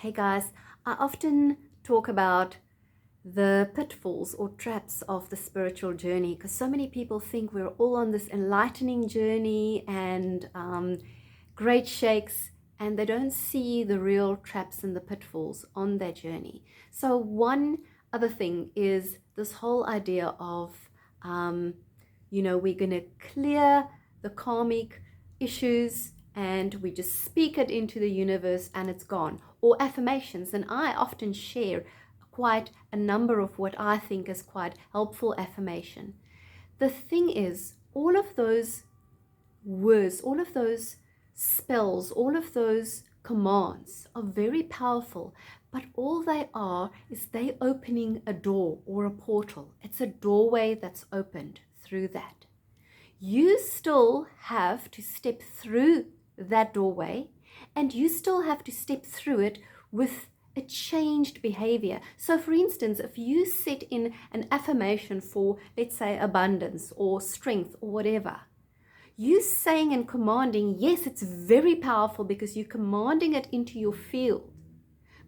Hey guys, I often talk about the pitfalls or traps of the spiritual journey because so many people think we're all on this enlightening journey and great shakes, and they don't see the real traps and the pitfalls on their journey. So one other thing is this whole idea of, we're going to clear the karmic issues and we just speak it into the universe and it's gone. Or affirmations, and I often share quite a number of what I think is quite helpful affirmation. The thing is, all of those words, all of those spells, all of those commands are very powerful, but all they are is they opening a door or a portal. It's a doorway that's opened through that. You still have to step through that doorway, and you still have to step through it with a changed behavior. So for instance, if you set in an affirmation for, let's say, abundance or strength or whatever, you saying and commanding, yes, it's very powerful because you're commanding it into your field,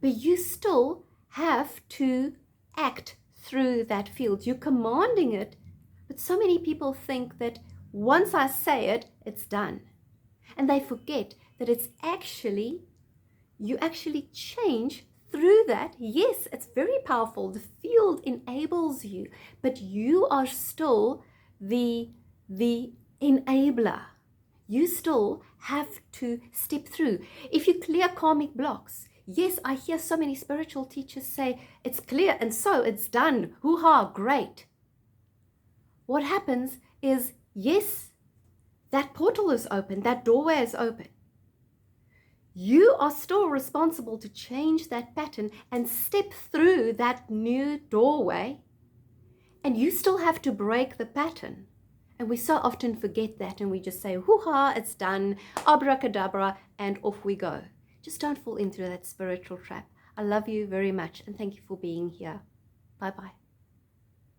but you still have to act through that field. You're commanding it, but so many people think that once I say it, it's done. And they forget that it's actually, you actually change through that. Yes, it's very powerful. The field enables you, but you are still the enabler. You still have to step through. If you clear karmic blocks, yes, I hear so many spiritual teachers say, it's clear and so it's done. Hoo-ha, great. What happens is, yes, that portal is open, that doorway is open. You are still responsible to change that pattern and step through that new doorway, and you still have to break the pattern. And we so often forget that, and we just say, hoo-ha, it's done, abracadabra, and off we go. Just don't fall into that spiritual trap. I love you very much, and thank you for being here. Bye-bye.